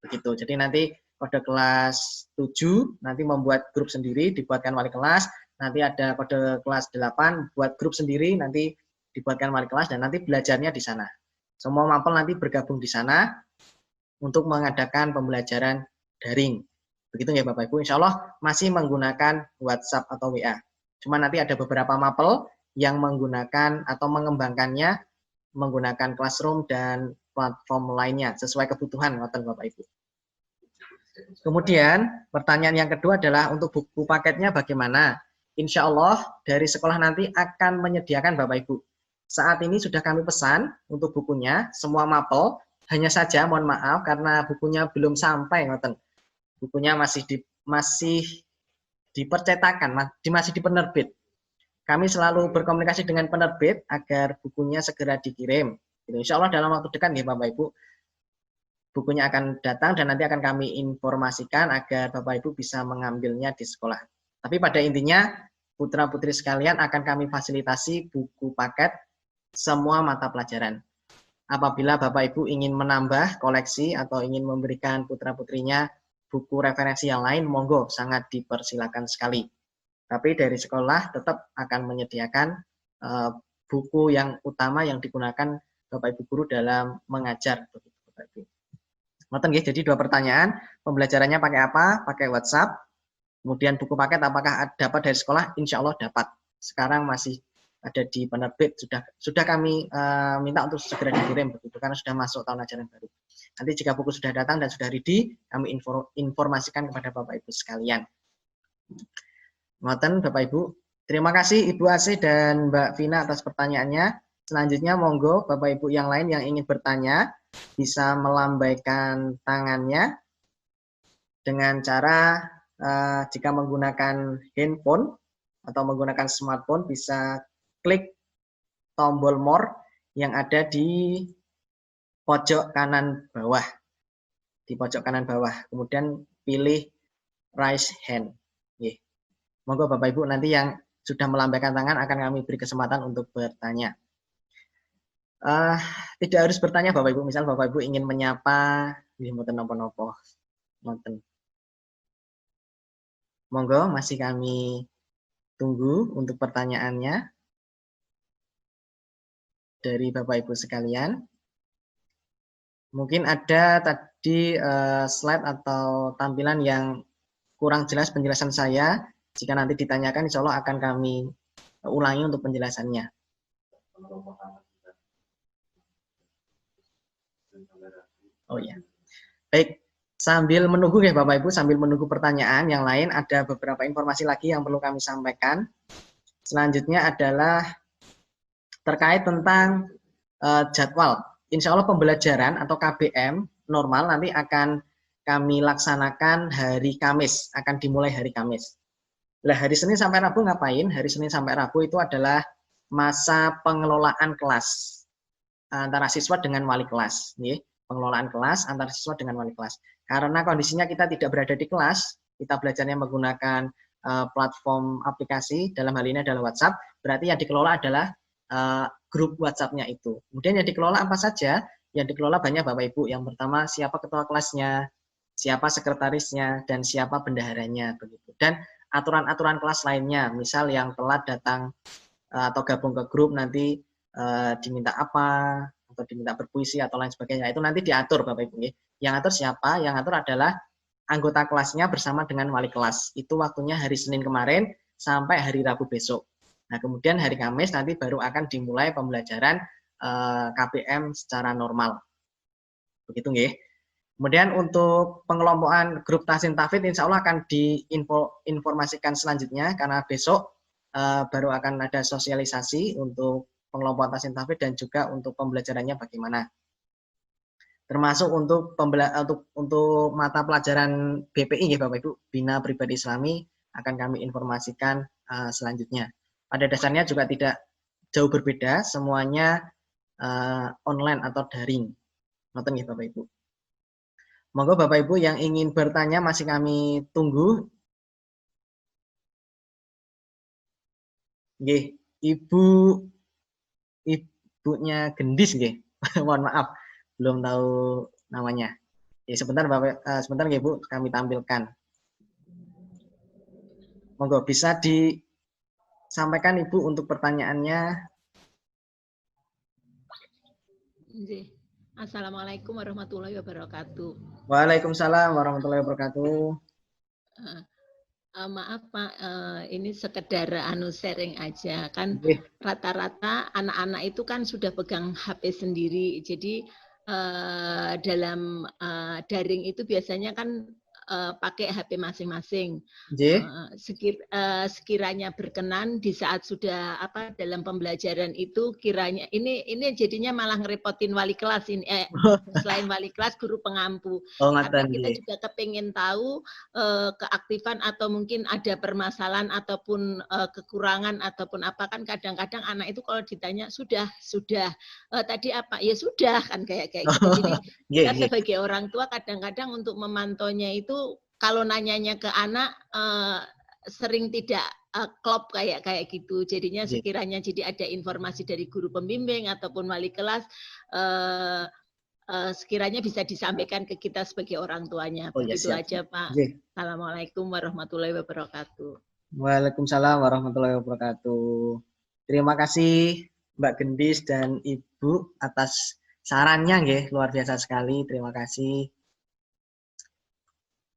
Begitu. Jadi nanti kode kelas 7 nanti membuat grup sendiri dibuatkan wali kelas, nanti ada kode kelas 8 buat grup sendiri nanti dibuatkan wali kelas, dan nanti belajarnya di sana. Semua mapel nanti bergabung di sana untuk mengadakan pembelajaran daring. Begitu ya Bapak Ibu, insya Allah masih menggunakan WhatsApp atau WA. Cuma nanti ada beberapa mapel yang menggunakan atau mengembangkannya menggunakan Classroom dan platform lainnya sesuai kebutuhan Bapak Ibu. Kemudian pertanyaan yang kedua adalah untuk buku paketnya bagaimana? Insya Allah dari sekolah nanti akan menyediakan Bapak Ibu. Saat ini sudah kami pesan untuk bukunya, semua mapel. Hanya saja mohon maaf karena bukunya belum sampai, bukunya masih di percetakan, masih di penerbit. Kami selalu berkomunikasi dengan penerbit agar bukunya segera dikirim. Insya Allah dalam waktu dekat ya Bapak Ibu, bukunya akan datang dan nanti akan kami informasikan agar Bapak Ibu bisa mengambilnya di sekolah. Tapi pada intinya putra-putri sekalian akan kami fasilitasi buku paket semua mata pelajaran. Apabila Bapak Ibu ingin menambah koleksi atau ingin memberikan putra-putrinya buku referensi yang lain, monggo, sangat dipersilakan sekali. Tapi dari sekolah tetap akan menyediakan buku yang utama yang digunakan Bapak Ibu guru dalam mengajar. Jadi 2 pertanyaan, pembelajarannya pakai apa? Pakai WhatsApp. Kemudian buku paket apakah dapat dari sekolah? Insya Allah dapat. Sekarang masih ada di penerbit, sudah kami minta untuk segera dikirim begitu karena sudah masuk tahun ajaran baru. Nanti jika buku sudah datang dan sudah ready, kami informasikan kepada Bapak Ibu sekalian. Ngoten Bapak Ibu. Terima kasih Ibu Asih dan Mbak Vina atas pertanyaannya. Selanjutnya monggo Bapak Ibu yang lain yang ingin bertanya bisa melambaikan tangannya dengan cara jika menggunakan handphone atau menggunakan smartphone bisa klik tombol more yang ada di pojok kanan bawah. Di pojok kanan bawah. Kemudian pilih raise hand. Monggo Bapak Ibu nanti yang sudah melambaikan tangan akan kami beri kesempatan untuk bertanya. Tidak harus bertanya Bapak Ibu. Misal Bapak Ibu ingin menyapa, mboten napa-napa. Monggo masih kami tunggu untuk pertanyaannya dari Bapak Ibu sekalian. Mungkin ada tadi slide atau tampilan yang kurang jelas penjelasan saya. Jika nanti ditanyakan, insya Allah akan kami ulangi untuk penjelasannya. Oh ya, baik. Sambil menunggu ya Bapak Ibu, sambil menunggu pertanyaan yang lain, ada beberapa informasi lagi yang perlu kami sampaikan. Selanjutnya adalah terkait tentang jadwal. Insya Allah pembelajaran atau KBM normal nanti akan kami laksanakan hari Kamis, akan dimulai hari Kamis. Nah, hari Senin sampai Rabu ngapain? Hari Senin sampai Rabu itu adalah masa pengelolaan kelas antara siswa dengan wali kelas. Pengelolaan kelas antara siswa dengan wali kelas. Karena kondisinya kita tidak berada di kelas, kita belajarnya menggunakan platform aplikasi, dalam hal ini adalah WhatsApp, berarti yang dikelola adalah grup WhatsApp-nya itu. Kemudian yang dikelola apa saja? Yang dikelola banyak Bapak Ibu. Yang pertama, siapa ketua kelasnya, siapa sekretarisnya, dan siapa bendaharanya. Begitu. Dan aturan-aturan kelas lainnya, misal yang telat datang atau gabung ke grup nanti diminta apa, atau diminta berpuisi atau lain sebagainya, itu nanti diatur Bapak Ibu. Yang atur siapa? Yang atur adalah anggota kelasnya bersama dengan wali kelas. Itu waktunya hari Senin kemarin sampai hari Rabu besok. Nah, kemudian hari Kamis nanti baru akan dimulai pembelajaran KBM secara normal. Begitu nggih. Kemudian untuk pengelompokan grup tahsin tahfidz insya Allah akan diinformasikan selanjutnya karena besok baru akan ada sosialisasi untuk pengelompokan tahsin tahfidz dan juga untuk pembelajarannya bagaimana. Termasuk untuk mata pelajaran BPI ya Bapak Ibu, Bina Pribadi Islami, akan kami informasikan selanjutnya. Pada dasarnya juga tidak jauh berbeda, semuanya online atau daring. Ngoten nggih Bapak Ibu. Monggo Bapak Ibu yang ingin bertanya masih kami tunggu. Nggih, ibunya Gendis nggih. Mohon maaf, belum tahu namanya. Ya, sebentar Bapak, sebentar nggih Bu, kami tampilkan. Monggo bisa disampaikan Ibu untuk pertanyaannya. Assalamualaikum warahmatullahi wabarakatuh. Waalaikumsalam warahmatullahi wabarakatuh. Maaf Pak, ini sekedar sharing aja kan. Rata-rata anak-anak itu kan sudah pegang HP sendiri, jadi dalam daring itu biasanya kan pakai HP masing-masing. Sekiranya berkenan di saat sudah dalam pembelajaran itu kiranya ini jadinya malah ngerepotin wali kelas ini selain wali kelas guru pengampu. Karena kita juga kepingin tahu keaktifan atau mungkin ada permasalahan ataupun kekurangan ataupun apa, kan kadang-kadang anak itu kalau ditanya sudah tadi apa ya sudah kan kayak gitu. Jadi kita sebagai orang tua kadang-kadang untuk memantaunya itu kalau nanyanya ke anak sering tidak klop kayak gitu. Jadinya sekiranya jadi ada informasi dari guru pembimbing ataupun wali kelas sekiranya bisa disampaikan ke kita sebagai orang tuanya. Begitu aja Pak. Assalamualaikum warahmatullahi wabarakatuh. Waalaikumsalam warahmatullahi wabarakatuh. Terima kasih Mbak Gendis dan Ibu atas sarannya nggih, luar biasa sekali. Terima kasih.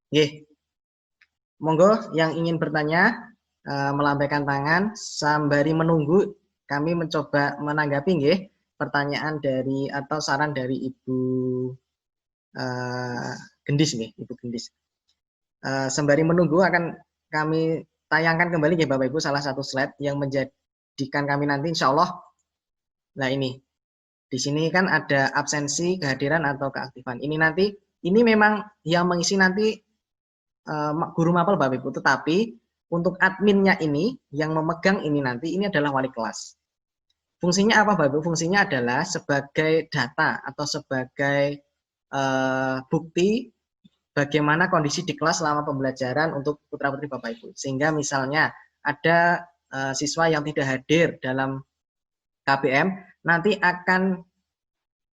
Nggih. Monggo yang ingin bertanya melambaikan tangan sembari menunggu kami mencoba menanggapi nggih pertanyaan dari atau saran dari Ibu Gendis nggih, Ibu Gendis. Sembari menunggu akan kami tayangkan kembali nggih Bapak Ibu salah satu slide yang menjadikan kami nanti insya Allah. Nah ini di sini kan ada absensi, kehadiran atau keaktifan. Ini memang yang mengisi nanti guru mapel Bapak Ibu, tetapi untuk adminnya ini yang memegang ini nanti ini adalah wali kelas. Fungsinya apa Bapak Ibu? Fungsinya adalah sebagai data atau sebagai bukti bagaimana kondisi di kelas selama pembelajaran untuk putra-putri Bapak Ibu. Sehingga misalnya ada siswa yang tidak hadir dalam KBM, nanti akan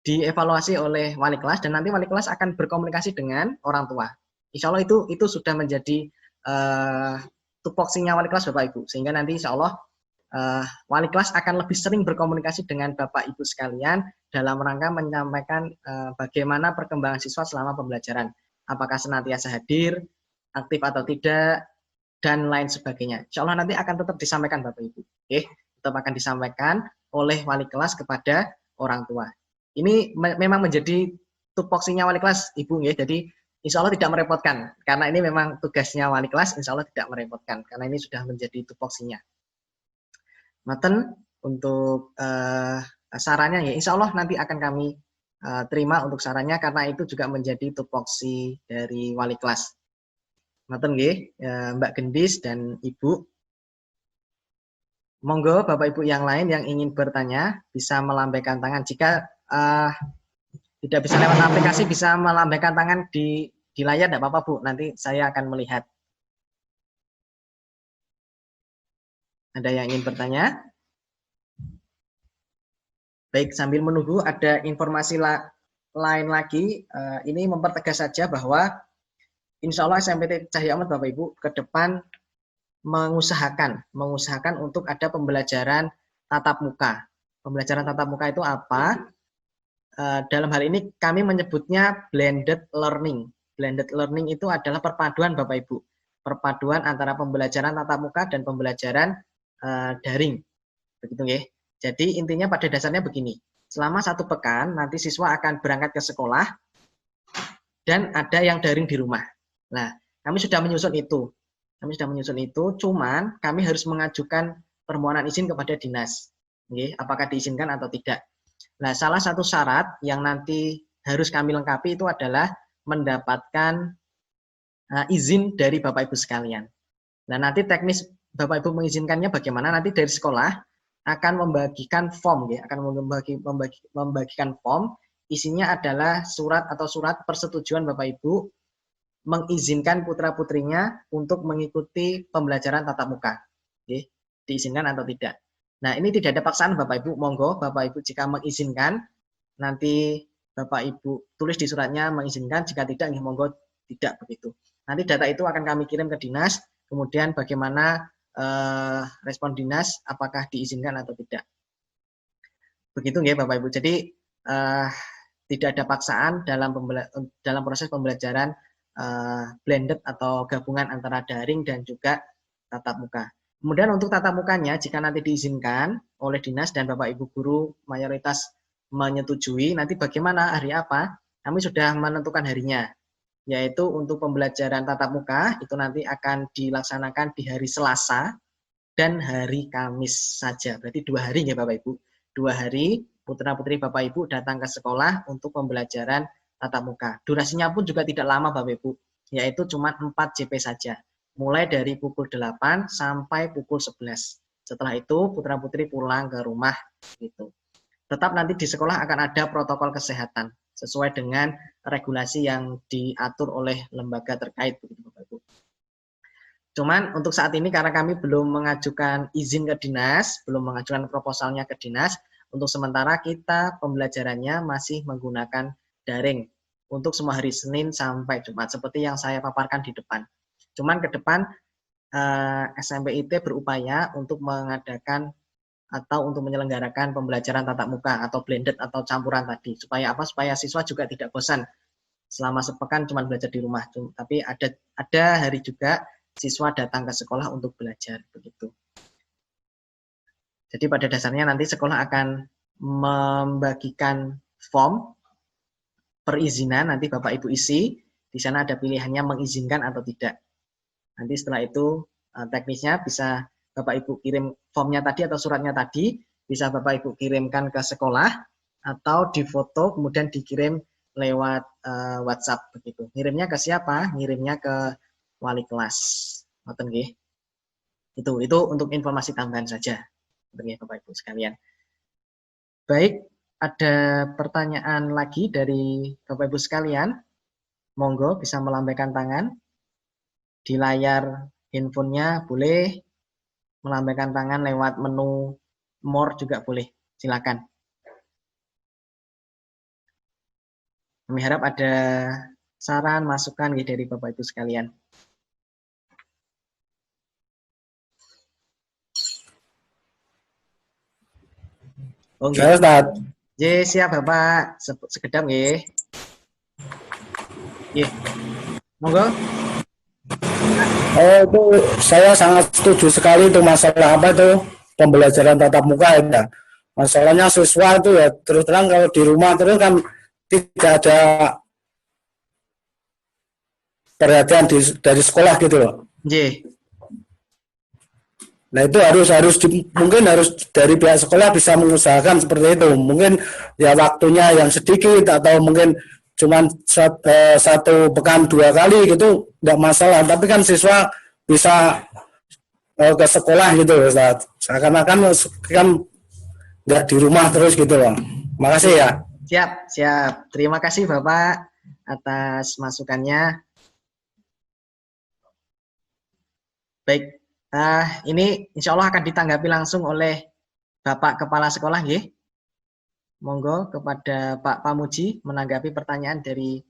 dievaluasi oleh wali kelas dan nanti wali kelas akan berkomunikasi dengan orang tua. Insya Allah itu sudah menjadi tupoksinya wali kelas Bapak Ibu, sehingga nanti insya Allah wali kelas akan lebih sering berkomunikasi dengan Bapak Ibu sekalian dalam rangka menyampaikan bagaimana perkembangan siswa selama pembelajaran, apakah senantiasa hadir, aktif atau tidak, dan lain sebagainya. Insya Allah nanti akan tetap disampaikan Bapak Ibu. Oke, tetap akan disampaikan oleh wali kelas kepada orang tua. Ini memang menjadi tupoksinya wali kelas Ibu ya. Jadi insya Allah tidak merepotkan. Karena ini memang tugasnya wali kelas, insya Allah tidak merepotkan. Karena ini sudah menjadi tupoksinya. Maten untuk sarannya ya, insya Allah nanti akan kami terima untuk sarannya karena itu juga menjadi tupoksi dari wali kelas. Maten nggih, Mbak Gendis dan Ibu. Monggo Bapak Ibu yang lain yang ingin bertanya bisa melambaikan tangan. Jika tidak bisa lewat aplikasi bisa melambaikan tangan di layar, tidak apa-apa Bu. Nanti saya akan melihat. Ada yang ingin bertanya? Baik, sambil menunggu ada informasi lain lagi, ini mempertegas saja bahwa insya Allah SMPT Cahya Ahmad Bapak Ibu ke depan mengusahakan untuk ada pembelajaran tatap muka. Pembelajaran tatap muka itu apa? Dalam hal ini kami menyebutnya blended learning. Blended learning itu adalah perpaduan Bapak Ibu. Perpaduan antara pembelajaran tatap muka dan pembelajaran daring. Begitu ya. Jadi intinya pada dasarnya begini, selama 1 pekan nanti siswa akan berangkat ke sekolah dan ada yang daring di rumah. Nah, kami sudah menyusun itu. Cuman kami harus mengajukan permohonan izin kepada dinas. Oke, apakah diizinkan atau tidak. Nah, salah satu syarat yang nanti harus kami lengkapi itu adalah mendapatkan izin dari Bapak Ibu sekalian. Nah, nanti teknis Bapak Ibu mengizinkannya bagaimana, nanti dari sekolah akan membagikan form, ya, akan membagikan form, isinya adalah surat persetujuan Bapak Ibu mengizinkan putra-putrinya untuk mengikuti pembelajaran tatap muka, ya, diizinkan atau tidak. Nah, ini tidak ada paksaan Bapak Ibu, monggo Bapak Ibu jika mengizinkan, nanti Bapak Ibu tulis di suratnya mengizinkan, jika tidak, ya, monggo tidak begitu. Nanti data itu akan kami kirim ke dinas, kemudian bagaimana respon dinas apakah diizinkan atau tidak. Begitu ya Bapak Ibu. Jadi tidak ada paksaan dalam proses pembelajaran blended atau gabungan antara daring dan juga tatap muka. Kemudian untuk tatap mukanya jika nanti diizinkan oleh dinas dan Bapak Ibu guru mayoritas menyetujui, nanti bagaimana, hari apa? Kami sudah menentukan harinya. Yaitu untuk pembelajaran tatap muka itu nanti akan dilaksanakan di hari Selasa dan hari Kamis saja. Berarti 2 hari ya Bapak Ibu. 2 hari putra-putri Bapak Ibu datang ke sekolah untuk pembelajaran tatap muka. Durasinya pun juga tidak lama Bapak Ibu, yaitu cuma 4 JP saja. Mulai dari pukul 8 sampai pukul 11. Setelah itu putra-putri pulang ke rumah gitu. Tetap nanti di sekolah akan ada protokol kesehatan sesuai dengan regulasi yang diatur oleh lembaga terkait begitu Bapak Ibu. Cuman untuk saat ini karena kami belum mengajukan izin ke dinas, belum mengajukan proposalnya ke dinas, untuk sementara kita pembelajarannya masih menggunakan daring untuk semua hari Senin sampai Jumat seperti yang saya paparkan di depan. Cuman ke depan SMPIT berupaya untuk mengadakan atau untuk menyelenggarakan pembelajaran tatap muka atau blended atau campuran tadi. Supaya apa? Supaya siswa juga tidak bosan selama sepekan cuma belajar di rumah. Tapi ada hari juga siswa datang ke sekolah untuk belajar begitu. Jadi pada dasarnya nanti sekolah akan membagikan form perizinan, nanti Bapak Ibu isi, di sana ada pilihannya mengizinkan atau tidak. Nanti setelah itu teknisnya bisa Bapak Ibu kirim formnya tadi atau suratnya tadi, bisa Bapak Ibu kirimkan ke sekolah atau difoto kemudian dikirim lewat WhatsApp begitu. Ngirimnya ke siapa? Ngirimnya ke wali kelas. Ngoten nggih. Itu untuk informasi tambahan saja. Ngoten Bapak Ibu sekalian. Baik, ada pertanyaan lagi dari Bapak Ibu sekalian. Monggo bisa melambaikan tangan. Di layar handphonenya boleh, melambaikan tangan lewat menu more juga boleh. Silakan. Kami harap ada saran, masukan dari Bapak Ibu sekalian. Oh, saya Ustaz. Ye, siap Bapak. Sekedap nggih. Nggih. Monggo. Oh, itu saya sangat setuju sekali itu masalah apa itu pembelajaran tatap muka ya. Masalahnya siswa itu ya terus terang kalau di rumah terus kan tidak ada perhatian dari sekolah gitu loh. Nggih. Nah itu mungkin harus dari pihak sekolah bisa mengusahakan seperti itu. Mungkin ya waktunya yang sedikit atau mungkin cuma satu pekan 2 kali gitu nggak masalah. Tapi kan siswa bisa ke sekolah gitu loh, Ustaz. Seakan-akan kan nggak di rumah terus gitu loh. Makasih ya. Siap. Terima kasih Bapak atas masukannya. Baik. Ini insya Allah akan ditanggapi langsung oleh Bapak Kepala Sekolah, nggih. Monggo kepada Pak Pamuji menanggapi pertanyaan dari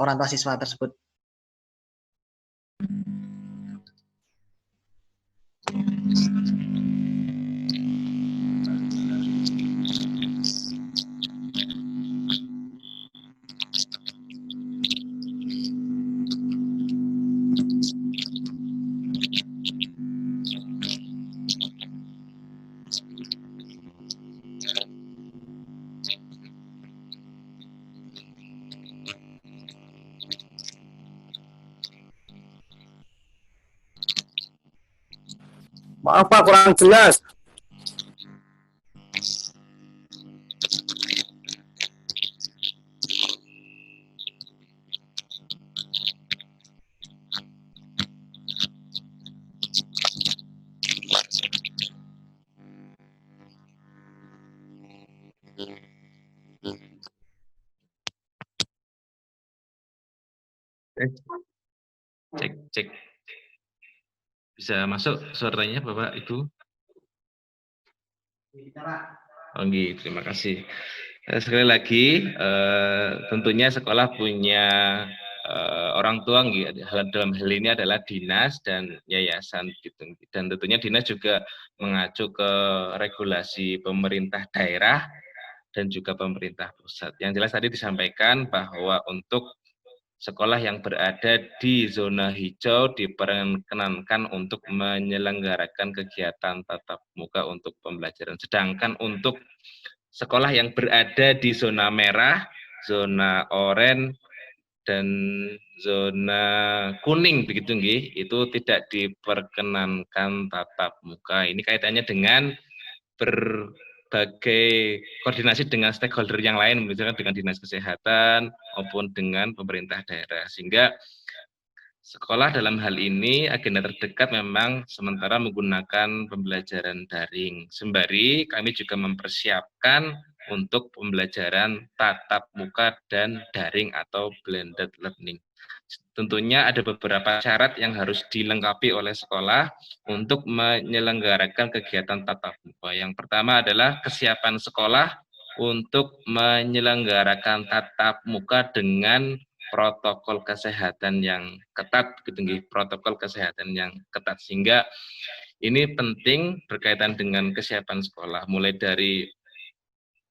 orang tua siswa tersebut. Maaf Pak, kurang jelas. Cek. Bisa masuk suaranya Bapak Ibu? Oke, terima kasih. Sekali lagi, tentunya sekolah punya orang tua, dalam hal ini adalah dinas dan yayasan gitu. Dan tentunya dinas juga mengacu ke regulasi pemerintah daerah dan juga pemerintah pusat. Yang jelas tadi disampaikan bahwa untuk sekolah yang berada di zona hijau diperkenankan untuk menyelenggarakan kegiatan tatap muka untuk pembelajaran. Sedangkan untuk sekolah yang berada di zona merah, zona oranye, dan zona kuning begitu nggih, itu tidak diperkenankan tatap muka. Ini kaitannya dengan berbagai koordinasi dengan stakeholder yang lain, misalnya dengan dinas kesehatan maupun dengan pemerintah daerah, sehingga sekolah dalam hal ini agenda terdekat memang sementara menggunakan pembelajaran daring. Sembari kami juga mempersiapkan untuk pembelajaran tatap muka dan daring atau blended learning. Tentunya ada beberapa syarat yang harus dilengkapi oleh sekolah untuk menyelenggarakan kegiatan tatap muka. Yang pertama adalah kesiapan sekolah untuk menyelenggarakan tatap muka dengan protokol kesehatan yang ketat, sehingga ini penting berkaitan dengan kesiapan sekolah, mulai dari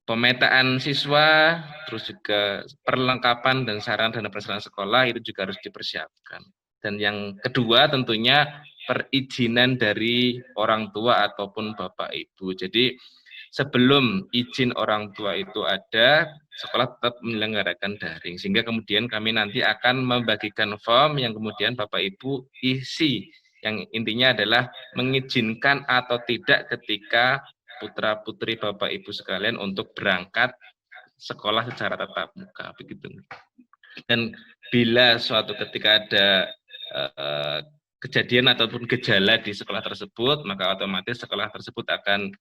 pemetaan siswa, terus juga perlengkapan dan sarana dan prasarana sekolah itu juga harus dipersiapkan. Dan yang kedua tentunya perizinan dari orang tua ataupun Bapak Ibu. Jadi sebelum izin orang tua itu ada, sekolah tetap menyelenggarakan daring. Sehingga kemudian kami nanti akan membagikan form yang kemudian Bapak Ibu isi. Yang intinya adalah mengizinkan atau tidak ketika putra-putri Bapak Ibu sekalian untuk berangkat sekolah secara tatap muka, begitu. Dan bila suatu ketika ada kejadian ataupun gejala di sekolah tersebut, maka otomatis sekolah tersebut akan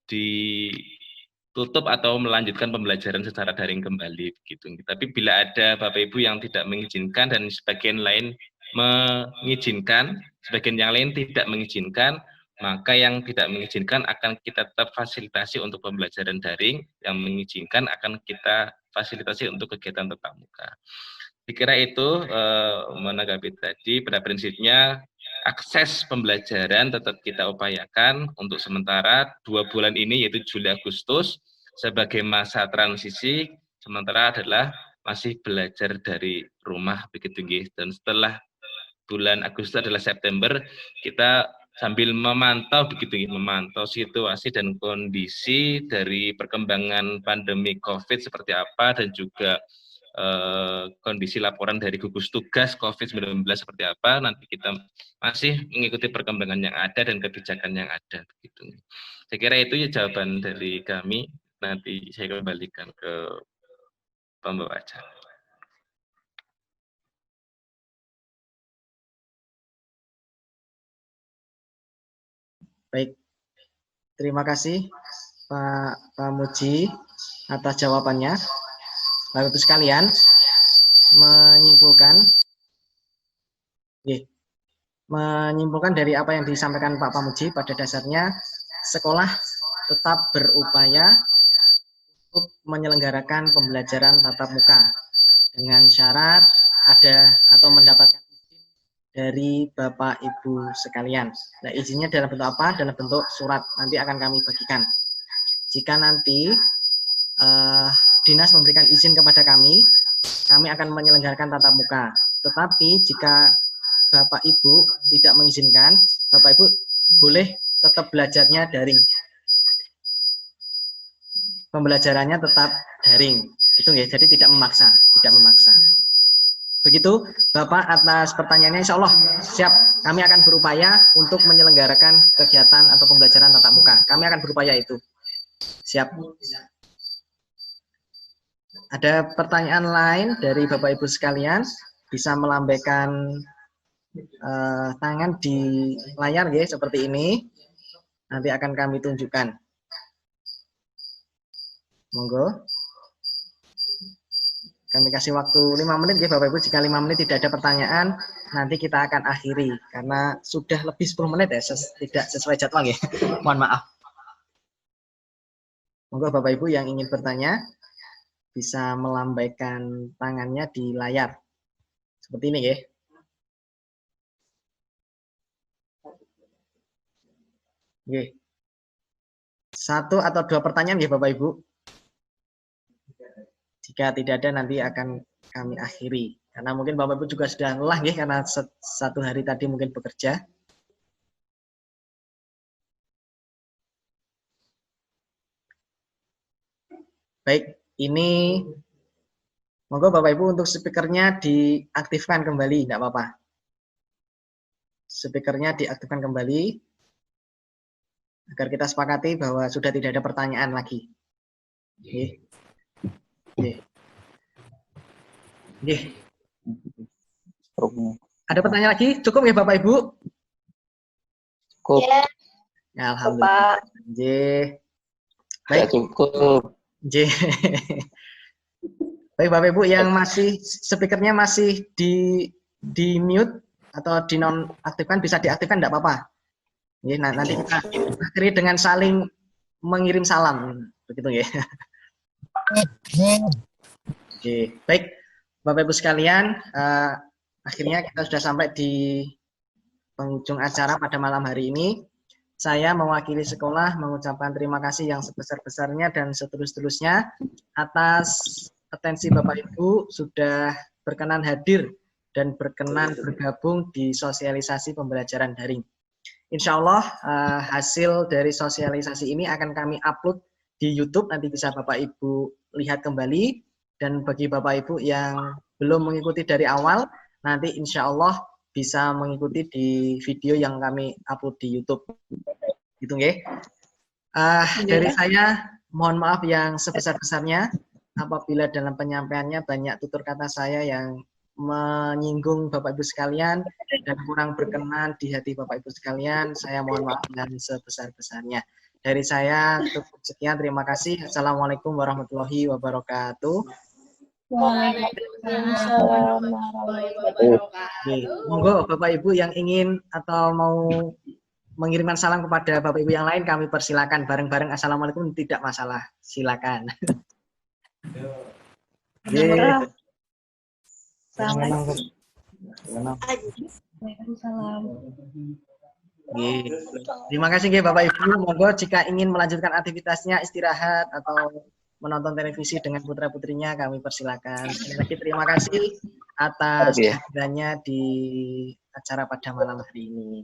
ditutup atau melanjutkan pembelajaran secara daring kembali, begitu. Tapi bila ada Bapak Ibu yang tidak mengizinkan dan sebagian lain mengizinkan, sebagian yang lain tidak mengizinkan, maka yang tidak mengizinkan akan kita tetap fasilitasi untuk pembelajaran daring, yang mengizinkan akan kita fasilitasi untuk kegiatan tatap muka. Dikira itu menanggapi tadi, pada prinsipnya akses pembelajaran tetap kita upayakan untuk sementara 2 bulan ini, yaitu Juli Agustus, sebagai masa transisi, sementara adalah masih belajar dari rumah, begitu nggih. Dan setelah bulan Agustus adalah September, kita sambil memantau memantau situasi dan kondisi dari perkembangan pandemi COVID seperti apa, dan juga kondisi laporan dari gugus tugas COVID-19 seperti apa. Nanti kita masih mengikuti perkembangan yang ada dan kebijakan yang ada. Begitu. Saya kira itu ya jawaban dari kami. Nanti saya kembalikan ke pembawa acara. Baik, terima kasih Pak Muji atas jawabannya. Bapak Ibu sekalian, menyimpulkan dari apa yang disampaikan Pak Pamuji, pada dasarnya sekolah tetap berupaya untuk menyelenggarakan pembelajaran tatap muka dengan syarat ada atau mendapatkan izin dari Bapak Ibu sekalian. Nah, izinnya dalam bentuk apa? Dalam bentuk surat, nanti akan kami bagikan. Jika nanti dinas memberikan izin kepada kami akan menyelenggarakan tatap muka. Tetapi jika Bapak Ibu tidak mengizinkan, Bapak Ibu boleh tetap belajarnya daring. Pembelajarannya tetap daring. Itu ya, jadi tidak memaksa. Begitu Bapak atas pertanyaannya, insya Allah siap. Kami akan berupaya untuk menyelenggarakan kegiatan atau pembelajaran tatap muka. Kami akan berupaya itu. Siap. Ada pertanyaan lain dari Bapak Ibu sekalian, bisa melambaikan tangan di layar ya, seperti ini. Nanti akan kami tunjukkan. Monggo. Kami kasih waktu 5 menit ya Bapak Ibu. Jika 5 menit tidak ada pertanyaan, nanti kita akan akhiri karena sudah lebih 10 menit ya, tidak sesuai jadwal ya. Mohon maaf. Monggo Bapak Ibu yang ingin bertanya bisa melambaikan tangannya di layar. Seperti ini ya. Oke. 1 atau 2 pertanyaan ya Bapak Ibu. Jika tidak ada nanti akan kami akhiri. Karena mungkin Bapak Ibu juga sudah lelah ya, karena satu hari tadi mungkin bekerja. Baik, ini monggo Bapak Ibu untuk speakernya diaktifkan kembali, tidak apa-apa. Speakernya diaktifkan kembali agar kita sepakati bahwa sudah tidak ada pertanyaan lagi. Oke. Oke. Ada pertanyaan lagi? Cukup ya Bapak Ibu? Cukup. Ya, alhamdulillah. Baik. Ya, cukup. Baik Bapak Ibu yang masih speakernya masih di mute atau di nonaktifkan, bisa diaktifkan tidak apa-apa. Nah, nanti kita akhiri dengan saling mengirim salam, begitu ya. Oke, baik Bapak Ibu sekalian, akhirnya kita sudah sampai di penghujung acara pada malam hari ini. Saya mewakili sekolah mengucapkan terima kasih yang sebesar-besarnya dan seterus-terusnya atas atensi Bapak Ibu sudah berkenan hadir dan berkenan bergabung di sosialisasi pembelajaran daring. Insya Allah hasil dari sosialisasi ini akan kami upload di YouTube, nanti bisa Bapak Ibu lihat kembali. Dan bagi Bapak Ibu yang belum mengikuti dari awal, nanti insya Allah bisa mengikuti di video yang kami upload di YouTube. Gitu ya. Dari saya, mohon maaf yang sebesar-besarnya apabila dalam penyampaiannya banyak tutur kata saya yang menyinggung Bapak Ibu sekalian dan kurang berkenan di hati Bapak Ibu sekalian. Saya mohon maaf yang sebesar-besarnya. Dari saya, cukup sekian. Terima kasih. Assalamualaikum warahmatullahi wabarakatuh. Waalaikumsalam warahmatullahi wabarakatuh. Monggo Bapak Ibu yang ingin atau mau mengirimkan salam kepada Bapak Ibu yang lain, kami persilakan bareng-bareng. Assalamualaikum, tidak masalah, silakan. Terima kasih Bapak Ibu. Monggo jika ingin melanjutkan aktivitasnya, istirahat atau menonton televisi dengan putra-putrinya, kami persilakan. Sekali lagi terima kasih atas kehadirannya di acara pada malam hari ini.